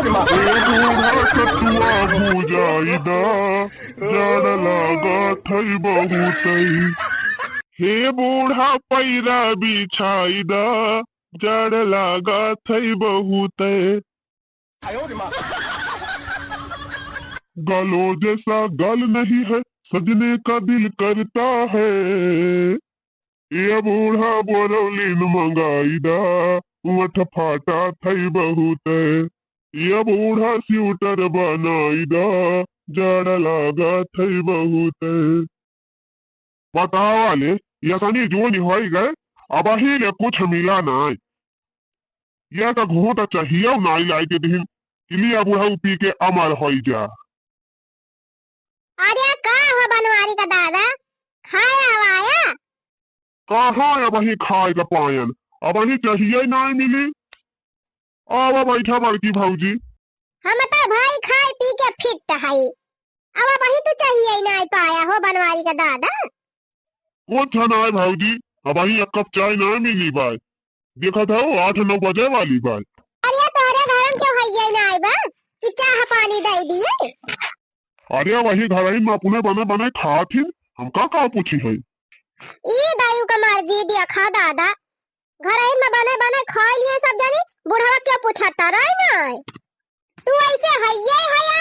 बूढ़ा कटुआ भुजाइदा जड़ लागत है बहुतई। हे बूढ़ा पैरा बिछाइदा जड़ लागत है बहुतई। गलो जैसा गल नहीं है सजने का दिल करता है। ये बूढ़ा बोरौलीन मंगाइदा उठ फाटा थई बहुत। ये बूढ़ा स्यूटर बनाइदा जड़ लागा थई बहुत। बतावा ले यसनी जो निहाई गए अब ले कुछ मिला नाय। यह का घोट चाहिए नाई लाई के दिन इलिया बूढ़ा पी के अमर हो जा। अरे का हो बनवारी का दादा खाया वाया? कहाँ अब ही खाए का पायन अब ही चाहिए नाई मिली। अब बैठा बड़की भौजी। हम तो भाई खाए पी के फिट है। अब वही तो चाहिए नहीं पाया हो बनवारी का दादा। कुछ नाय भौजी अब ही एक कप चाय ना मिली बाय। देखा था 8-9 बजे वाली बाय। अरे तोरे घर में क्यों है नहीं बा कि चाह पानी दे दिए? अरे वही घर ही में अपने बने बने खाती हम का पूछी है। ई दायु का मर्जी देखा दादा घर ही में बने बने खा लिए सब जानी बुढ़वा क्या पूछता रही नहीं। तू ऐसे है ये हया?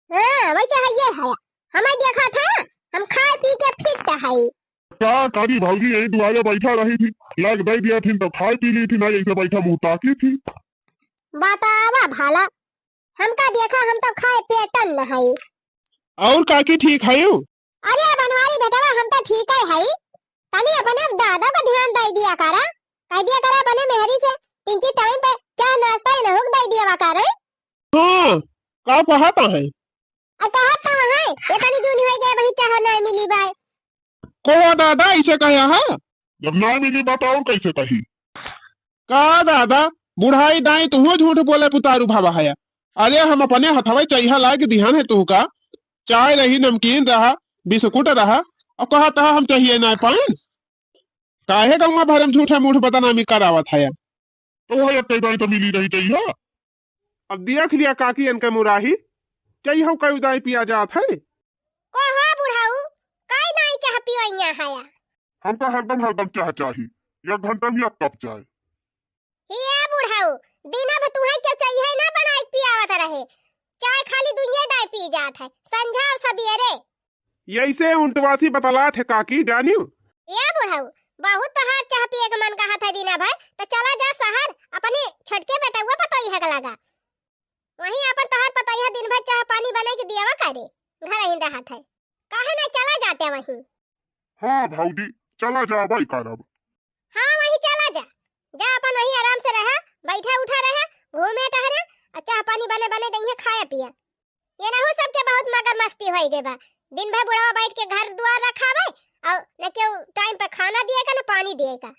हां वैसे है ये हया। हमें देखा था हम खाए पी के फिट है। क्या कारी भौजी यही दुआरे बैठा रही थी लग दे दिया थी तो खाई पी ली थी ना ऐसे बैठा मुंह ताकी थी। बतावा भाला हमका देखा हम तो खाए पेटन है। और काकी ठीक है? अरे बनवारी बेटवा हम तो ठीक है। तनी अपने दादा का ध्यान दे दिया करा कह दिया करा बने मेहरी से 3 टाइम पे चाह नाश्ता न होक दे दिया करे। हां का कहता है? आ कहता है ये तनी जूनी हो गए वही चाह नहीं मिली बाय। को दादा ऐसे कहा है? जब ना मिली बताओ कैसे कही। का दादा बुढ़ाई दाई तू झूठ बोले पुतारू भावा है। अरे हम अपने हथवा चाहिए ला के ध्यान है तू का चाय रही नमकीन रहा बिस्कुट रहा और कहता हम चाहिए ना पान। काहे गंगा भरम झूठे मूठ बदनामी करावत है। तो है कई तो मिली रही चाहिए। अब देख लिया काकी इनके मुराही चाहिए कई उदाई पिया जात है। को हो बुढ़ाऊ काई नहीं चाह पियोइया हया? हम तो हरदम चाह चाहिए 1 घंटा में 1 कप चाय। ये बुढ़ाऊ दिन भर तू है क्या चाहिए ना बनाई पियावत रहे। चाय खाली दुनिया दाई पी जात है संझा और सवेरे। ऐसे उल्टवासी बतलात है काकी जानियो। ये बुढ़ाऊ बहुत तोहार चाह पिए के मन कहा था दीना भाई तो चला जा शहर अपने छटके बेटा हुआ पतोई है लगा वहीं अपन तोहार पतोई दिन भर चाह पानी बना के दियावा करे घर ही रहत है काहे ना चला जाते वहीं। हाँ भौजी चला जा भाई करब। हाँ वहीं चला जा जा अपन वहीं आराम से रहा बैठा उठा रहा घूमे टहरे और चाह पानी बने बने दही खाया पिया। ये ना हो सबके बहुत मगर मस्ती होई गे बा दिन भर बुढ़ावा बैठ के घर द्वार रखावे और न क्यों टाइम पे खाना दिएगा न पानी दिएगा।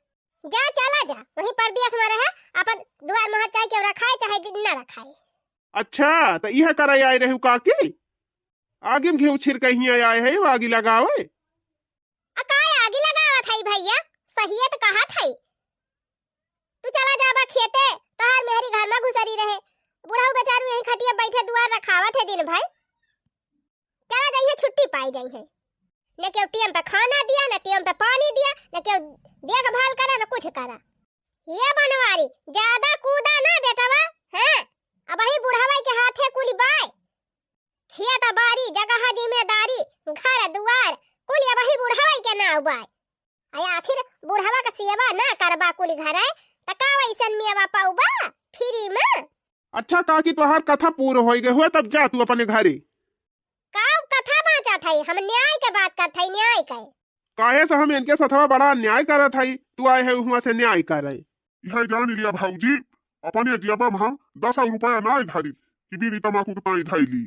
जा चला जा वहीं परदेश में रहा अपन द्वार में चाहे क्यों रखाए चाहे न रखाए। अच्छा तो यह कराई आए रहू काकी आगे में घेऊ छिर कहीं आए है आगे लगावे। अकाय आगे लगावा थाई भैया सही तो कहा थाई। तू चला जाबा खेते तोहार मेहरी घर में घुसरी रहे बुढ़ाऊ बेचारू यहीं खटिया बैठे दुआर रखावत है दिन भर। चला जाइए छुट्टी पाई जाई है न क्यों टीएम पे खाना दिया न टीएम पे पानी दिया न क्यों देखभाल करा न कुछ करा। ये बनवारी ज्यादा कूदा ना बेटवा हैं अब ही बुढ़ावा के हाथे कुली बाय खेत बाड़ी जगह जिम्मेदारी घर दुआर कुल अब ही बुढ़ावा के ना बाय। आया आखिर बुढ़ावा का सेवा ना करबा कुली घर है त का वैसन मेवा पाऊबा फ्री में। अच्छा काकी तोहार कथा पूर्ण हो गए हुआ तब जा तू अपने घरे। का कथा बाचा थाई हम न्याय के बात कर थाई न्याय के। काहे से हम इनके सथवा बड़ा अन्याय करत हई तू आए है वहां से न्याय करे। यह जान लिया भौजी अपने जेबा में हम 10 रुपया ना धरी कि बीड़ी तमाकू के पानी धई ली।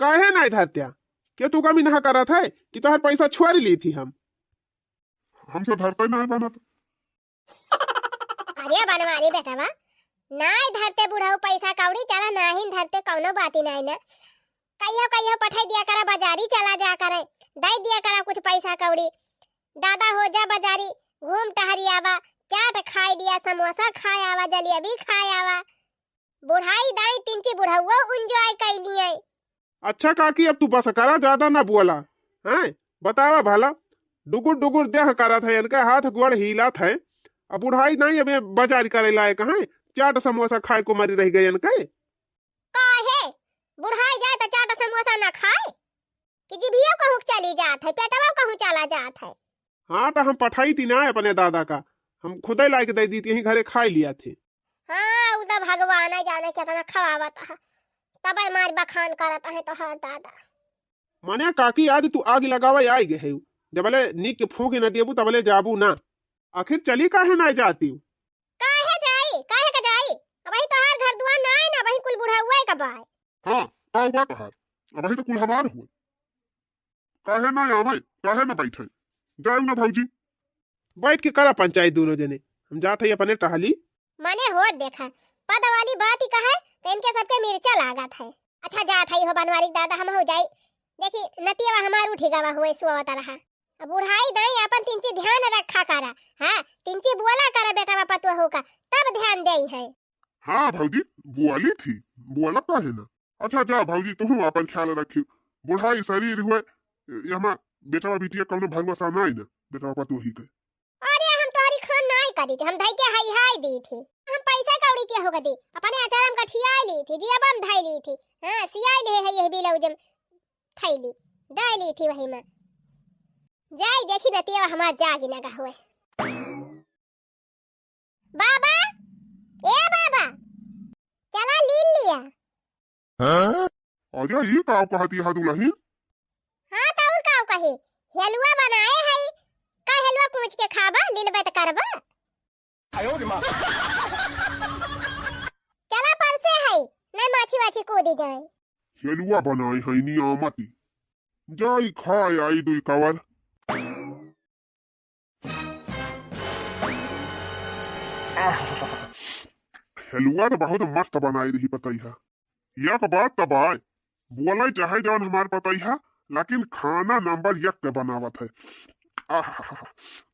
काहे नहीं धरत्या के तू कभी ना करत है कि तोहर पैसा छुआरी ली थी हम हमसे धरते नहीं बनत। अरे बनवारी बेटावा नाई धरते बुढ़ाऊ पैसा कौड़ी चला नाही धरते कौनो बाती नहीं ना कहियो पठाई दिया करा बाजारी चला जा करे दे दिया करा कुछ पैसा कौड़ी दादा हो जा बाजारी घूम टहरी आवा चाट खाई दिया समोसा खाए आवा जलेबी खाए आवा बुढ़ाई दाई तिनची बुढ़ाऊ एंजॉय कैली है। अच्छा काकी अब तू बस करा, ज्यादा ना बोला हैं। बतावा भला डुगुर डुगुर देह करत है, इनका हाथ गोड़ हिलात है। अब बुढ़ाई नहीं अबे बाजार करे लायक है, चाट समोसा खाए को मरी रह गई इनके। काहे बुढ़ाई जाए तो चाट समोसा ना खाए कि जीभिया कहूँ चली जात है, पेटवा कहूँ चला जात है। हाँ तो हम पठाई थी ना अपने दादा का, हम खुद ही लाके दे दी थी, यहीं घरे खाई लिया थे। हाँ उदा भगवान ही जाने कितना खवावत है, तब मार बखान करत है तो हर दादा। माने काकी आज तू आग लगावा आई गए, जबले नीक के फूक न देबू तबले जाबू ना। आखिर चली काहे ना जाती? काहे जाई, काहे का जाई? अबही तो हर घर दुआर ना है ना, वही कुल बुढ़ा हुआ है कब आए। हाँ का हुआ कहा, अब तो कुल हमार हुए, काहे ना आवे, काहे ना बैठे, जाए ना भौजी। बैठ के करा पंचायत दोनों जने, हम जाते ही अपने टहली। मने हो देखा पद वाली बात ही कहे तो इनके सबके मिर्चा लागत है। अच्छा जात है हो बनवारी दादा हम हो जाई, देखी नतिया हमार उठी गवा हुए सुवत रहा। अब बुढ़ाई दाई अपन तिनची ध्यान रखा करा, हां तिनची बोला करा बेटा बापा तो होगा तब ध्यान देई है। हाँ भौजी बुआली थी, बुआला काहे ना। अच्छा जा भौजी तुम अपन ख्याल रखियो, बुढ़ाई शरीर हुए यमा बेटा बिटिया कौनो भगवसा नहीं ना, बेटा बापा तो ही गए। अरे हम तोहरी खान नहीं करी थी, हम धाई के हाई हाई दी थी, हम पैसा कौड़ी के होगा दी, अपने आचारम का ठियाई ली थी, जिया बम धाई ली थी। हां सियाई ले है ये बिलौजम थैली डाली थी वही में। जाई देखी नतिया हमार जागी ना हुए। बाबा ए बाबा चला लील लिया। आजा ये का कहती है दुल्हन? हां ताउर का कहे हलवा बनाए है, का हलवा पूछ के खाबा लीलबे त करबा। आयो रे मां चला परसे है नहीं माछी वाछी कूदी जाए। हलवा बनाई है नी आमती, जाई खाए आई दुई कवर। हलवा तो बहुत मस्त बनाई रही पता है, यक बात तब आए बोला चाहे जौन हमार पता है, लेकिन खाना नंबर एक के बनावत है।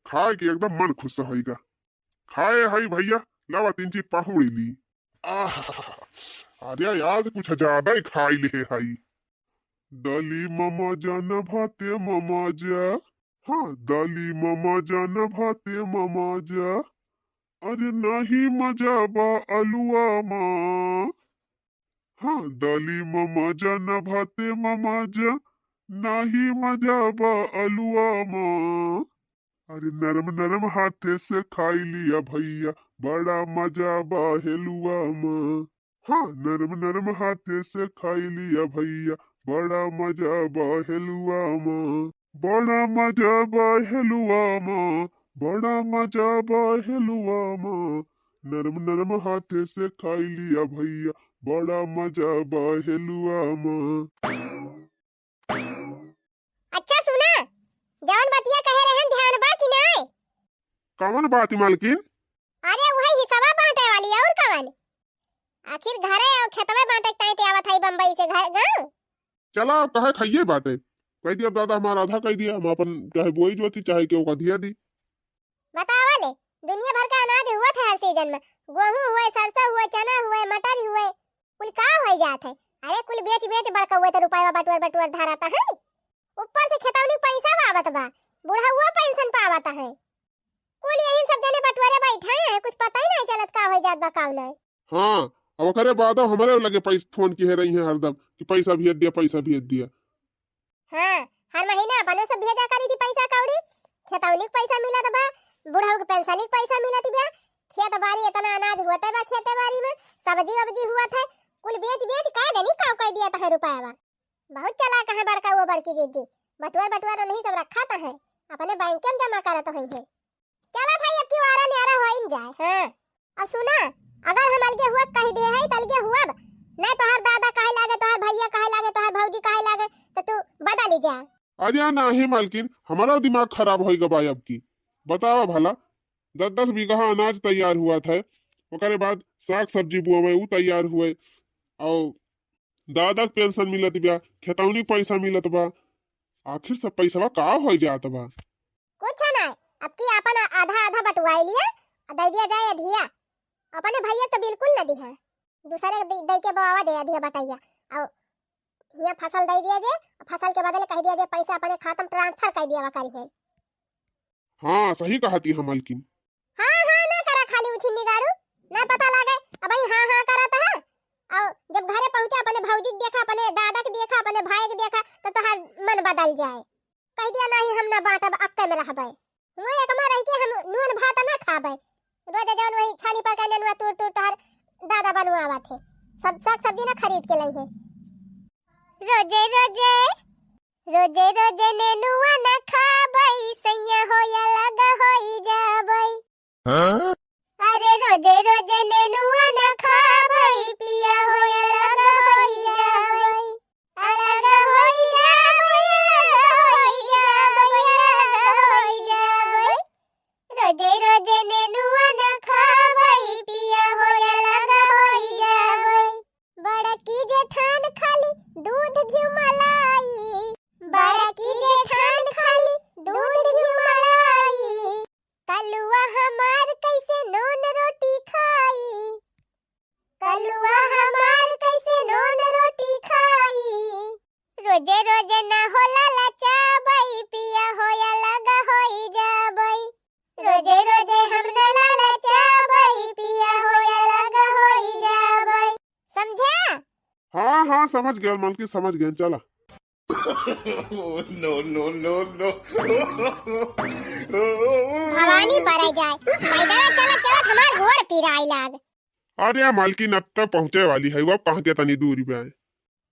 खाए के एकदम मन खुश होगा। खाए हई भैया लावा तीन चीज पहुड़ी ली। अरे यार कुछ ज्यादा ही खाई ले हई। दली ममा जान भाते ममा जा, हाँ दली ममा जान भाते ममा जा, अरे नहीं मजा बा अलुआ माँ। हाँ दली ममा जान भाते ममा जा, नहीं मजा बा अलुआ माँ। अरे नरम नरम हाथे से खाई लिया भैया, बड़ा मजा बा हेलुआ माँ। हाँ नरम नरम हाथे से खाई लिया भैया, बड़ा मजा बा हेलुआ माँ। बड़ा मजा बा हेलुआ माँ, बड़ा मजा बा हेलुआ माँ। नरम नरम हाथे से खाई लिया भैया, बड़ा मजा बा हेलुआ माँ। अच्छा सुना जौन बतिया कहे रहन ध्यान बा कि नहीं? कौन बात मालकिन? अरे वही हिस्सा बांटे वाली और कवन? आखिर घरे और खेतवे बांटे ताई ते आवत है बंबई से घर गांव। चला अब कहे खाइए बाटे, कह दिया दादा हमारा आधा कह दिया, हम अपन चाहे बोई जोती चाहे केहू का दिया दी। बतावा ले दुनिया भर का अनाज हुआ था हर सीजन में, गेहूं हुए, सरसों हुए, चना हुए, मटर हुए, कुल का हो जात है। अरे कुल बेच बेच बड़का हुए तो रुपया बटुअर बटुअर धराता है। ऊपर से खेतौनी पैसा आवत बा, बूढ़ा हुआ पेंशन पावत है। कुल यही सब जने बटुअरे बैठे हैं, कुछ पता ही नहीं चलत का हो जात बा का नहीं। हाँ अब करे बाद हमारे लगे पैसा फोन की है रही है हरदम कि पैसा भेज दिया पैसा भेज दिया। हाँ हर महीना अपने से भेजा करी थी पैसा कौड़ी, खेतौनी पैसा मिलत बा, बूढ़ा के पेंशन पैसा मिलत बा, खेत बाड़ी इतना अनाज होते बा, खेते बाड़ी में सब्जी वब्जी हुआ था, कुल बेच बेच का जनी का कह दिया था रुपया बा। बहुत चलाक है बड़का वो बड़की जीजी, बटुआर बटुआर नहीं सब रखा था है, अपने बैंक में जमा करत है। चला था अब की वारा न्यारा हो इन जाए। हां अब सुना अगर हम अलगे हुआ कह दे है तलगे हुआ नहीं तो हर दादा कहे लागे तो हर भैया कहे लागे तो हर भौजी कहे लागे तो तू बदल जा। अरे नहीं मालकिन हमारा दिमाग खराब होएगा भाई अब की। बतावा भला 10-10 बीघा अनाज तैयार हुआ था, ओकरे बाद साग सब्जी बुआवे उ तैयार हुए, और दादा के पेंशन मिलत बा, खेतौनी पैसा मिलत बा, आखिर सब पैसा का हो जात बा। कुछ नहीं अब की अपन आधा आधा बटवाई लिया और दे दिया जाए अधिया, अपने भैया तो बिल्कुल न दिया। दूसरे के दे के बाबा दे दिया बटैया और हिया फसल दे दिया जे, फसल के बदले कह दिया जे पैसा अपने खाता में ट्रांसफर कर दिया करी है। हाँ सही कहती है मालकिन। हाँ ना करा खाली उछिन्नी गाड़ू ना पता लागे अब हाँ करता है। और जब घरे पहुंचा अपने भौजी के देखा, अपने दादा के देखा, अपने भाई के देखा तो तोहार मन बदल जाए। कह दिया नहीं हम ना बांटब, अक्के में रहबे। वो एक में रह के हम नून भात ना खाबे, रोज जौन वही छानी पर के नेनुआ तोड़ तोहार दादा बनवावा थे। सब साग सब्जी ना खरीद के लाई है। रोजे नेनुआ ना खाबई, सैया होया लगा होई जाबई। अरे रोजे नेनुआ ना खाबई, पिया होया लगा होई जाबई। अलगा होई जाबई, रोजे नेनुआ ना खाबई, पिया होया लगा होई जाबई। बड़ा की जेठान खाली दूध घी मलाई, बड़ा की जेठान खाली दूध घी मलाई। कलुआ हमार कैसे नून रोटी खाई, कलुआ हमार कैसे नून रोटी खाई। रोजे ना होला लचाबई, पिया होया लगा होई जाबई। रोजे हम ना लचाबई, पिया होया लगा होई जाबई। समझा? हाँ समझ गया मालकिन, समझ गया। चला। no. भवानी पर जाए पैदल चला हमार घोड़ पिराई लाग। अरे मालकिन अब तक पहुँचे वाली है, वो कहाँ के तनी दूरी पे आए।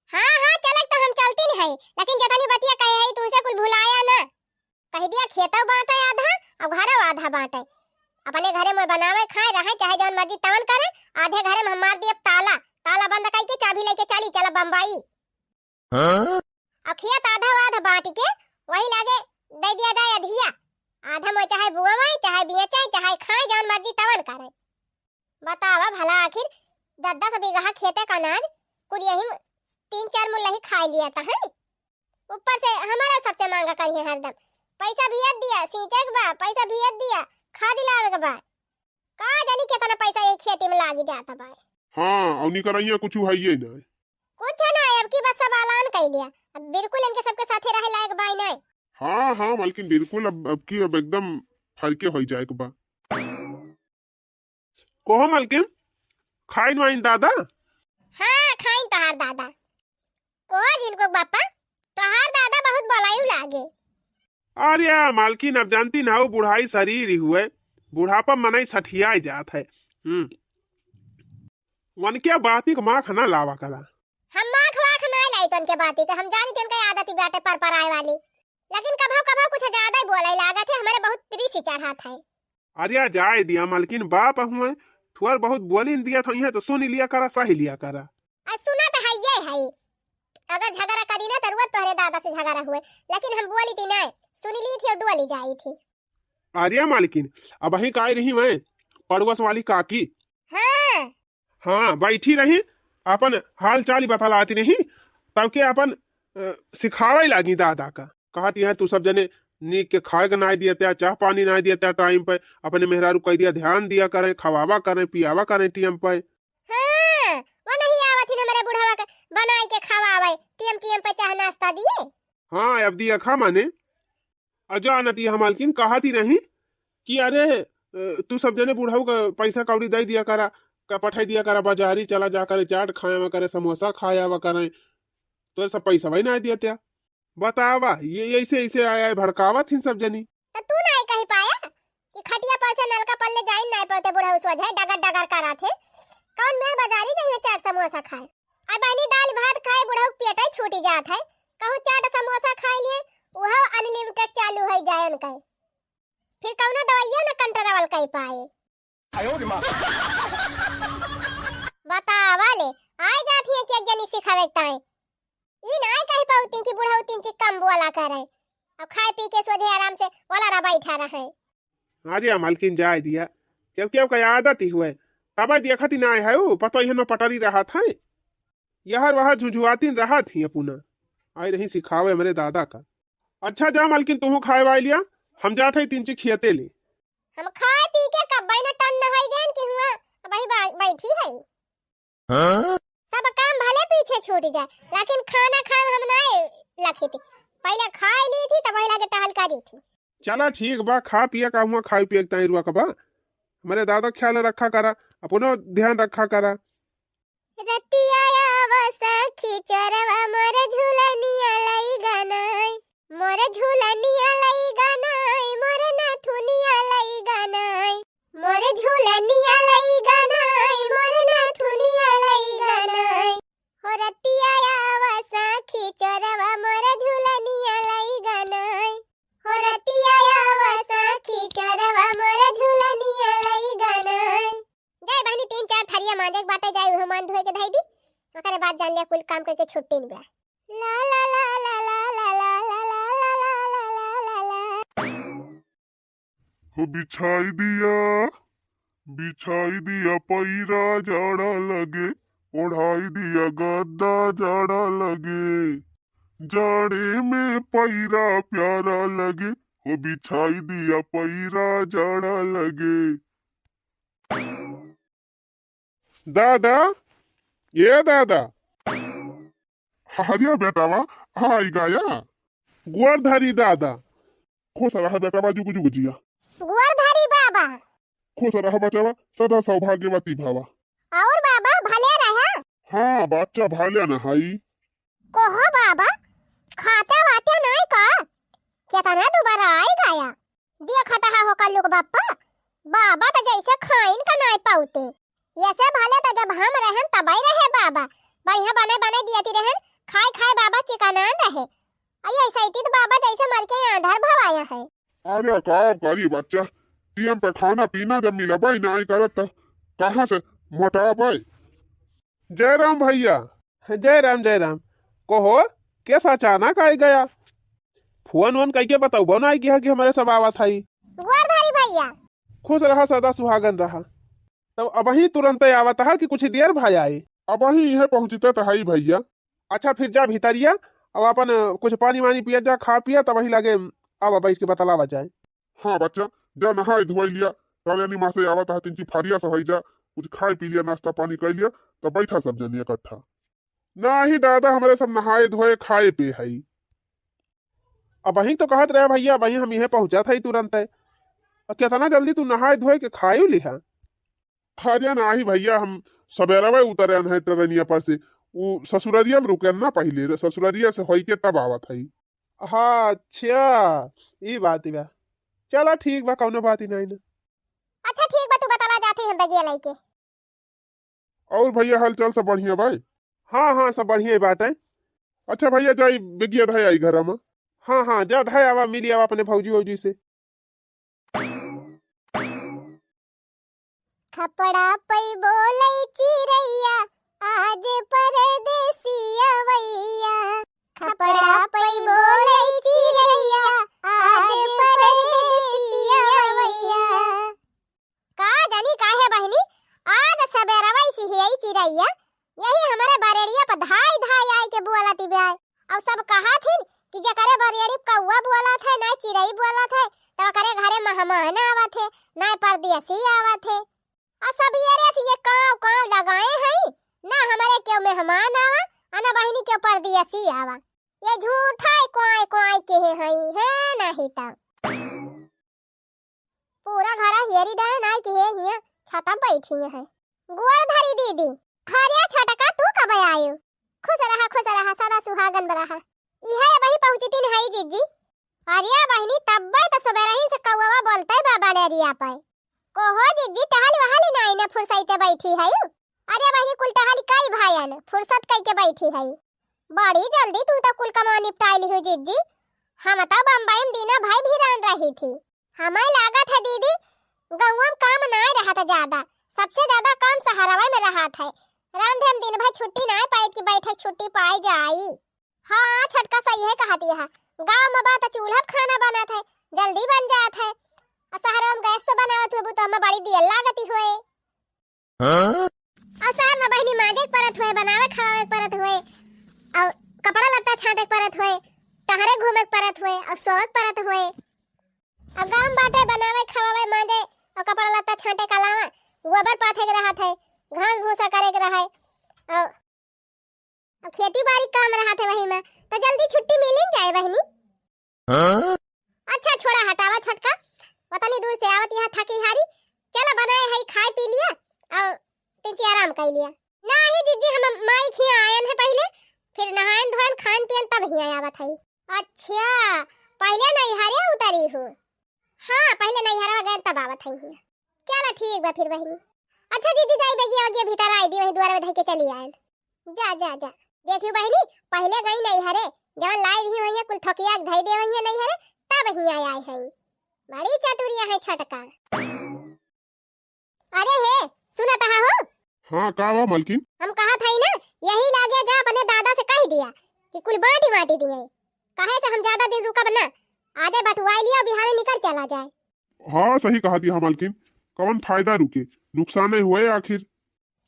हाँ चलक तो हम चलती नहीं है, लेकिन जतनी बतिया कहे है तुमसे कुछ भुलाया ना। कह दिया खेतों बांटे आधा और घरों आधा बांटे। अपने घरे में बनावे खाए रहे चाहे जौन मर्जी तवन करे। आधे घरे में हम मार दिए ताला बंद करके चाबी लेके चली चला बम्बई। अब खेत आधा बांट के वही लागे दे दिया जाए अधिया। आधा में चाहे बुआवाई चाहे बेचाई चाहे खाए जौन मर्जी तवन करे। बतावा भला आखिर 10 बीघा खेते का अनाज कुल यही 3-4 मुल्ला ही खा लिया था है। ऊपर से हमारा सबसे मांगा करी है हरदम। पैसा भियत दिया सींचे के बाद, पैसा भियत दिया खाद लावे के बाद। का जानी कितना पैसा एक खेती में लागी जाता बा। हाँ औनी करैया कुछ है ये ना, कुछ ना अब की बस सब ऐलान कर लिया। अब बिल्कुल इनके सबके साथे रहे लायक बाई नहीं। हाँ मालकिन बिल्कुल। अब एकदम फरके हो जाए के बा। कोहो मालकिन खाइन वाइन दादा। हाँ खाइन तोहार दादा को जिनको बापा तोहार दादा बहुत बलायू लागे। अरे मालकिन अब जानती ना हो बुढ़ाई शरीर ही हुए, बुढ़ापा मनाई सठिया जात है। वन क्या बाती को माँ खाना लावा करा। हम माख वाख ना लाई तन के बाती के, हम जानी तन के आदत ही बाटे पर आए वाली। लेकिन कभो कुछ ज्यादा ही बोले लागत है, हमारे बहुत त्रिसी चढ़ा था। अरे जाए दिया मालकिन, बाप हुए थोड़ा बहुत बोली दिया था यहाँ तो सुन लिया करा, सही लिया करा। आज सुना तो है ये है। अगर झगड़ा करी ना तरुआ तोहरे दादा से झगड़ा हुए, लेकिन हम बोली थी ना, सुनी ली थी और डोली जाई थी। अरे मालकिन अब वही काय रही मैं पड़ोस वाली काकी। हाँ बैठी रही अपन हाल चाल बतलाती नहीं, तब के अपन सिखावे लगी दादा का। कहती है तू सब जने नीक के खाए के ना दिया, चाह पानी ना दिया टाइम पे, अपने मेहरारू कह दिया ध्यान दिया करें, खवावा करें पियावा करें टीएम पे। हाँ, वो नहीं आवत ही हमारे बुढ़ावा के बनाई के खवावे टीएम पे चाह नाश्ता दिए। हाँ अब दिया खा माने अजानती है मालकिन। कहती नहीं कि अरे तू सब जने बुढ़ाऊ का पैसा कौड़ी दे दिया करा, का पठाई दिया करा बाजारी चला जा करे, चाट खाया करे, समोसा खाया करे, तो सब पैसा वही ना दिया त्या। बतावा ये ऐसे आया है भड़कावा थी सब जनी। तो तू नहीं कही पाया कि खटिया पर से नलका पल्ले जाइन नहीं पाते बुढ़ाऊ सोझे डगर करा थे। कौन मेर बाजारी गई है चाट समोसा खाए, अब बनी दाल भात खाए बुढ़ाऊ पेट ही छूटी जात है। कहूं चाट समोसा खाए लिए वह अनलिमिटेड चालू है जाए उनका। फिर कौनो दवाइयां ना कंट्रोल कर पाए। बतावा ले आए जाती है कि जनी सिखावे ताए ई ना कही पाउती कि बुढ़ाऊ तीन चिक कम बोला करे। अब खाए पी के सोधे आराम से वाला रा बैठा रहे। अरे मालकिन जाए दिया क्योंकि अब का आदत ही हुए, तब देखती ना है वो पता ही न पटरी रहा था, यहर वहर झुझुआती रहा थी पुनः आई रही सिखावे मेरे दादा का। अच्छा जा मालकिन तू खाए वाई लिया, हम जाते ही 3 चिक खियते ले। हम खाए पी के कब ना टन न होई गन कि हुआ वही बैठी है। सब काम भले पीछे छूट जाए, लेकिन खाना खाए हम नहीं लखी थी। पहले खा ली थी तब वही लगे टहल करी थी। चला ठीक बा, खा पिया का हुआ, खाई पिया ताई रुआ का बा। हमारे दादा ख्याल रखा करा, अपनो ध्यान रखा करा। रतिया आवा खिचरवा मोर झूलनिया लई गनाई, मोर झूलनिया लई गनाई, मोर नाथुनिया लई गनाई, मोर झूलनिया लई गनाई, मोर नाथुनिया लई गनाई। हो रतिया आवा खिचरवा मोर झूलनिया लई गनाई, हो रतिया आवा खिचरवा मोर झूलनिया लई गनाई। जाए बहनी 3-4 थरिया मांजे के बाटे जाए उह मान धोए के धई दी, ओकरे बाद जान लिया कुल काम करके छुट्टी नहीं बा। ला ला ला ला ला ला ला ला ला ला ला ला ला। हो बिछाई दिया पैरा जाड़ा लगे, ओढ़ाई दिया गद्दा जाड़ा लगे, जाड़े में पैरा प्यारा लगे, हो बिछाई दिया पैरा जाड़ा लगे। दादा, ये दादा, हरिया बेटावा आई गाया, गुआरधारी दादा। खुश रहा बेटावा, जुगु जुगु जिया, गुआरधारी बाबा। खुश रहा बचावा, सदा सौभाग्यवती भावा। और बाबा भले रहा। हाँ बच्चा भाले न हाई। कोहो बाबा, खाते वाते नहीं का? कितना दोबारा आई गाया? दिया खाता हो कल लोग बापा। बाबा तो जैसे खाइन का नहीं पाउते। ऐसे भले तो जब हम रहन तब ही रहे बाबा। बढ़िया बने बने दियती रहन, खाए खाए बाबा चिकनान रहे। आई ऐसा ही तो बाबा जैसे मर के आंधर भवाया है। अरे का करी बच्चा, टीएम पे खाना पीना जब मिला भाई नहीं करत तो कहाँ से मोटा भाई। जय राम भैया। जय राम। कोहो कैसा अचानक आई गया? फोन वोन कह के बताऊ बो ना कि हमारे सब आवत है। गुआरधारी भैया खुश रहा, सदा सुहागन रहा। तब अब ही तुरंत आवत है कि कुछ देर भाई आए? अब ही यह पहुँचते तो है भैया। अच्छा फिर जा भीतरिया, अब अपन कुछ पानी वानी पिया, जा खा पिया, तब वही लगे अब बैठ के बतलावा जाए। हाँ बच्चा, जा नहाई धुआई लिया, कल्याणी माँ से आवत है 3 फारिया से जा, कुछ खाए पी लिया, नाश्ता पानी कर लिया, तब बैठा सब जनी इकट्ठा। ना ही दादा, हमारे सब नहाए धोए खाए पे है। अब वही तो कहत रहे भैया, वही हम यह पहुंचा था तुरंत है। कितना जल्दी तू नहाए धोए के खाए लिहा? अरे ना ही भैया, हम सवेरा उतरे है ट्रेनिया पर से, वो ससुररिया में रुके ना, पहले ससुररिया से होई के तब आवत है। हाँ अच्छा, ये बात बा। चला ठीक बा, कौनो बात ही नहीं ना। अच्छा ठीक बा, तू बतला जाती हम बगिया लेके। और भैया हाल चाल सब बढ़िया भाई? हाँ सब बढ़िया बात है। अच्छा भैया जाई बेगिया धाई आई घर में। हाँ जा धाई आवा, मिली आवा अपने भौजी वौजी से। खपड़ा पई बोलै चिरैया, आज परदेसिया वैया। खपड़ा पई बोलै चिरैया, आज परदेसिया वैया। का जानी काहे बहनी, आज सवेरा वैसी ही आई चिरैया, यही हमारे बरेड़िया पर धाई धाई आई के बोलती बे। और सब कहा थी कि जकरे बरेड़ी कौवा बोला थे ना चिरई बोला थे, तो करे घरे मेहमान आवा थे ना परदेसी आवा थे। और सब ये काव काव लगाए हैं ना, हमारे क्यों मेहमान आवा और ना बहनी क्यों परदेसी आवा। ये झूठा कोई कोई के हैं है नहीं तब पूरा घर हेरी डाय ना के हिया छाता बैठी है। गुआरधारी दीदी, हरिया छटका तू कब आयो? खुश रहा सदा सुहागन रहा। इहे वही पहुंची तीन है जीजी। हरिया बहनी तब्बे तो सवेरा ही से कौवा बोलते बाबा डेरिया पे। कोहो जीजी टहल वहाली नहीं ने फुर्सते बैठी है। अरे बहनी कुल टहल कई भाईन फुर्सत कई के बैठी है। बड़ी जल्दी तू तो कुल कमा निपटाई हो जीजी। हम तो बम्बई में दीना भाई भी रान रही थी। हमें लागत है दीदी गाँव में काम नहीं रहा था ज्यादा, सबसे ज्यादा काम सहारावा में रहा था। रामधेम दिन भर छुट्टी नहीं पाई कि बैठक छुट्टी पाई जाई। हाँ छटका सही है कहती है। गाँव में बात चूल्हा खाना बना था, जल्दी बन जात है। शहर में गैस पे बनावत हो तो हमें बड़ी देर लागती हुए। और शहर में बहनी माजे परत हुए, बनावे खावे परत हुए, और कपड़ा लत्ता छाटे परत हुए, टहरे घूमे परत हुए, और सोए परत हुए। और गांव बाटे बनावे खावे माजे और कपड़ा लत्ता छाटे के अलावा गोबर पाथे के रहा था, घास भूसा करे के रहा, और खेती बाड़ी काम रहा थे वही में, तो जल्दी छुट्टी मिल ही जाए बहनी। अच्छा छोड़ा हटावा छटका, उतनी दूर से आवत यहाँ थकी हारी, चलो बनाए है खाए पी लिया और तिंची आराम कर लिया। नहीं जीजी हम माई खिया आयन है पहले, फिर नहान धोन खान पियन तब ही आवत है। अच्छा पहले नैहरे उतरी हो? हाँ पहले नैहरा गए तब आवत है। चलो ठीक बा फिर बहनी। अच्छा जीजी जाई बेगिया वगिया भीतर आई दी, वही द्वार में धई के चली आए। जा जा जा देखियो बहनी, पहले गई नैहरे, जब लाई रही वही कुल ठकिया धई दे वही नैहरे, तब ही आए है। बड़ी चतुरिया है छटका। अरे हे सुना तहा हो? हाँ का बा मालकिन? हम कहा था ना, यही लागे जा अपने दादा से कह दिया कि कुल बाटी माटी दिए, कहे से हम ज्यादा दिन रुका बना, आधे बटुआ लिया बिहार निकल चला जाए। हाँ सही कहा दिया मालकिन, कौन फायदा रुके, नुकसान नहीं हुए आखिर।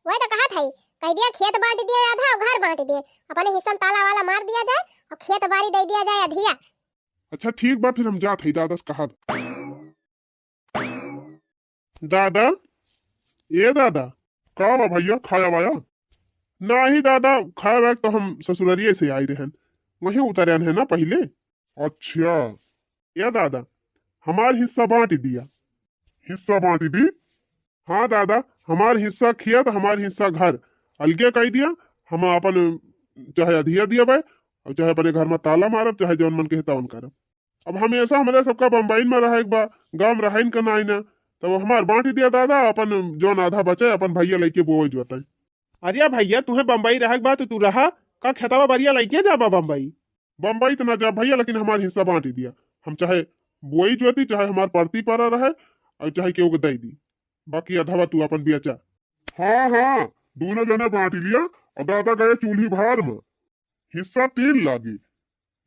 वही तो कहा था, कह दिया खेत बांट दिया आधा और घर बांट दिए, अपने हिस्सा में ताला वाला मार दिया जाए और खेत बाड़ी दे दिया जाए अधिया। अच्छा ठीक बा फिर हम जात है दादा से कहा। दादा ये दादा का बा भैया खाया वाया? नहीं दादा खाया वाया तो हम ससुररिये से आई रहन, वहीं उतरन है ना पहले। अच्छा ये दादा हमार हिस्सा बांट दिया। हिस्सा बांट दी? हाँ दादा हमार हिस्सा खेत हमार हिस्सा घर अलगे कह दिया। हम अपन चाहे अधिया दिया भाई और चाहे अपने घर में ताला मारब, चाहे जौन मन के तवन करब। अब हमेशा हमारे सबका बम्बई में रहे बा, गाँव रहन का ना ना, तो हमार बांट दिया दादा, अपन जौन आधा बचे अपन भैया लेके बोए जोता। अरे भैया तुम्हें बम्बई रह बा तो तू रहा का खेतवा बरिया लेके जाबा बम्बई? बम्बई तो ना जा भैया, लेकिन हमार हिस्सा बांट दिया। हम चाहे बोई जोती, चाहे हमार पड़ती पर रहे और चाहे केहू को दे दी, बाकी अधवा तू अपन बेचा। हाँ हाँ दोनों जने बांट लिया और दादा गए चूल्ही भार में। हिस्सा 3 लागे,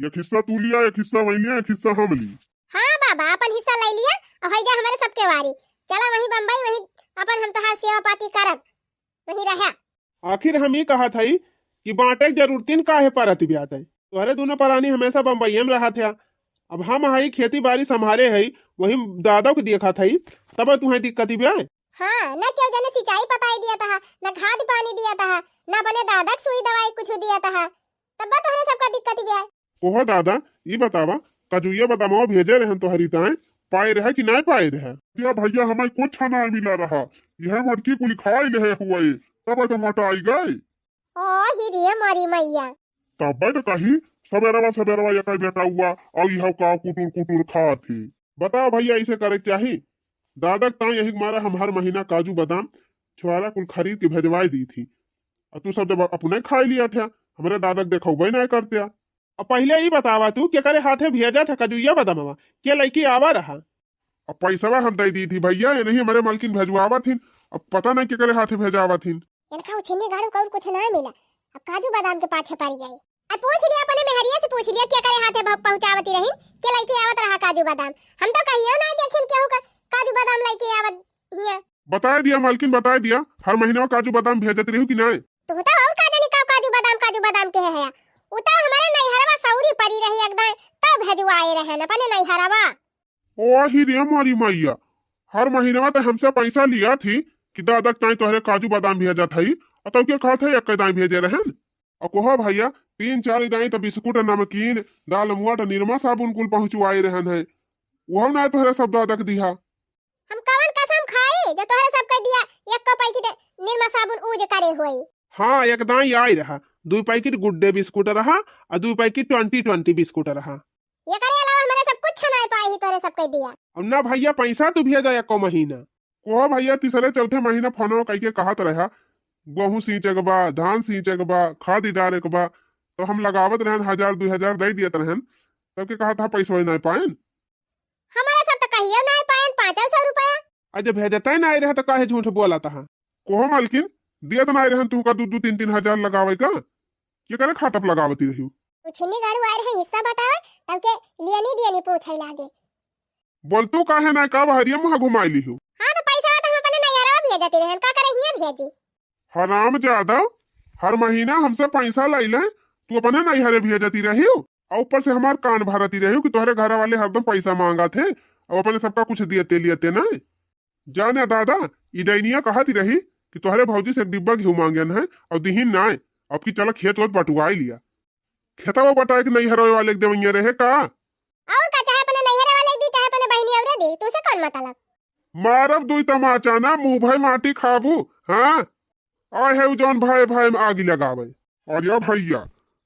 एक हिस्सा तू लिया, एक हिस्सा वही लिया, एक हिस्सा हम ली। हाँ बाबा अपन हिस्सा ले लिया और हो गया हमारे सबके वारी, चला वही बम्बई वही अपन हम तहार सेवा पाती करब, वही रहा। आखिर हम ही कहा था कि बांटे जरूरतिन काहे परत ब्याटे, तुम्हारे दोनों प्राणी हमेशा बम्बई में रहा था। अब हम हई खेती बाड़ी संभाले है, वही दादा को देखा था, तब तुम्हें दिक्कत भी आए। हाँ न क्यों जने सिंचाई पताई दिया था, न खाद पानी दिया था, न अपने दादा की सुई दवाई कुछ दिया था, तब तो हमें सबका दिक्कत भी आए। ओहो दादा ये बतावा कजुया बदामो भेजे रहन तो हरिताएं पाए रहे कि नहीं पाए रहे? क्या भैया हमें कुछ ना मिला रहा, यह मटकी कुल खाई ले हुए तब तो मोटाई गए। ओ हिरिये मारी मैया, तब तो कही सवेरवा सवेरवा ये कई बेटा हुआ और यह का कुटुर कुटुर खा थे। बताओ भैया इसे करे चाहिए? दादा ता यही मारा हम हर महीना काजू बादाम छुआरा कुल खरीद के भेजवाई दी थी, और तू सब जब अपने खा लिया था, हमारे दादा देखो वही नहीं करते। अब पहले ही बतावा तू क्या करे हाथे भेजा था कजुया बदामवा क्या लड़की आवा रहा? अब पैसा हम दे दी थी भैया, ये नहीं हमारे मालकिन भेजवावा थी, अब पता नहीं क्या करे हाथे भेजावा थी। इनका उछने गाड़ू का कुछ ना मिला, अब काजू बादाम के पाछे पड़ गए। अब पूछ लिया अपने मेहरिया से, पूछ लिया क्या करे हाथे पहुंचावती रही, क्या लड़की आवत रहा काजू बादाम, हम तो कहियो ना देखें केहू का काजू बादाम लड़की आवत हिया। बता दिया मालकिन बता दिया, हर महीने काजू बादाम भेजत रही कि नहीं? तू तो और का जानी का काजू बादाम के है, उता हमारे नैहरवा सौरी पड़ी रही एकदम, तब भेजवाए रहे न अपने नैहरवा। ओ ही रे मारी मैया, हर महीने तो हमसे पैसा लिया थी कि दादा ताई तोहरे काजू बादाम भेजा थई, और तो क्या कहा था एक दाई भेजे रहन। और कोहा भैया 3-4 दाई तो बिस्कुट नमकीन दाल मुआट निरमा साबुन कुल पहुंचवाए रहन है, वो ना तोहरे सब दादा के दिया। हम कवन कसम खाई जो तोहरे सब के दिया, एक का पैकेट निरमा साबुन ऊज करे होई। हाँ एक दाई आई रहा, 2 पैकेट गुड डे बिस्कुट रहा और 2 पैकेट 20-20 बिस्कुट रहा। ये करे अलावा हमारे सब कुछ नहीं पाई ही तोरे सब के दिया। अब ना भैया पैसा तू भेजा एक महीना। कोहा भैया तीसरे चौथे महीना फोनो कह के कहत रहा गेहूं सींचे के बा, धान सींचे के बा, खाद डाले के बा, तो हम लगावत रहन 1000-2000 दे दियत रहन, तब के कहा था पैसा नहीं पाएन। हमारे सब तो कहियो नहीं पाएन 500 रुपया। अजय भेजता ही नहीं रहा तो काहे झूठ बोला था? कोहा मालकिन दियत नहीं रहन तू का 2-3 हजार लगावे का, ये करे खाता पे लगावती रही। उछनी गाड़ू आए रहे हिस्सा बटावे, तब के लिए नहीं दिए नहीं पूछे लागे। बोल तू काहे ना का हरिया मुहा घुमाई ली हूँ। हाँ तो पैसा तो हम अपने नैहरवा भेजते रहन, का करे हिया भेजी। हराम ज्यादा हर महीना हमसे पैसा लाई ले, तू अपने नैहरे भेजती रही हो, और ऊपर से हमार कान भरती रही हो कि तुम्हारे घर वाले हरदम पैसा मांगा थे और अपने सबका कुछ दियते लियते नहीं। जाने दादा इडैनिया कहती रही कि तुम्हारे भौजी से एक डिब्बा घी मांगन है और दिहीन ना अब की चला खेत वत बटुआ लिया। खेता वो बटाए कि नहीं हरवे वाले देवैया रहे का और का चाहे अपने नैहरे वाले दी चाहे अपने बहनी औरे दी, तुसे कौन मतलब? मारब दुई तमाचा ना मुंह भाई माटी खाबू। हाँ आए है जौन भाई भाई में आगी लगावे। और या भैया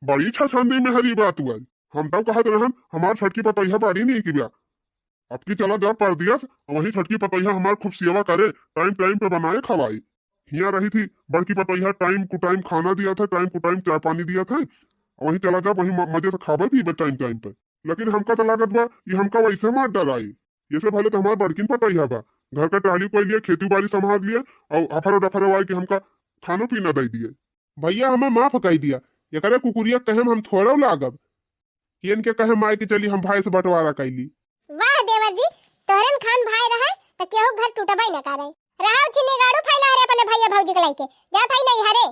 बड़ी छछंदी में हरी बात हुआ। हम तब कहत रहन हमार छटकी पतैया बाड़ी नहीं की ब्या। अब की चला जा पड़ दिया वही छटकी पतैया हमार खूब सेवा करे, टाइम टाइम पे बनाए खवाई। हिया रही थी बड़की पतैया टाइम टू टाइम खाना दिया था, टाइम टू टाइम चाय पानी दिया था। वही चला जा वही मजे से खावे पीबे टाइम टाइम पे। लेकिन हमका तो लागत बा ये हमका वैसे मार डराई। ये से पहले तो हमार बड़किन पतैया बा घर का ट्राली को लिए खेती बाड़ी संभाल लिए और अफर डफर आए कि हमका खानो पीना दे दिए। भैया हमें माफ कही दिया ये करे कुकुरिया कहे हम थोड़ा लागब कि इनके कहे माए कि चली हम भाई से बंटवारा कैली। वाह देवर जी, तोहरन खान भाई रहे त केहू घर टूटबई न करे। रहाउ छिने गाड़ू फैला हरे अपने भैया भौजी के लाइके जा थाई नहीं हरे।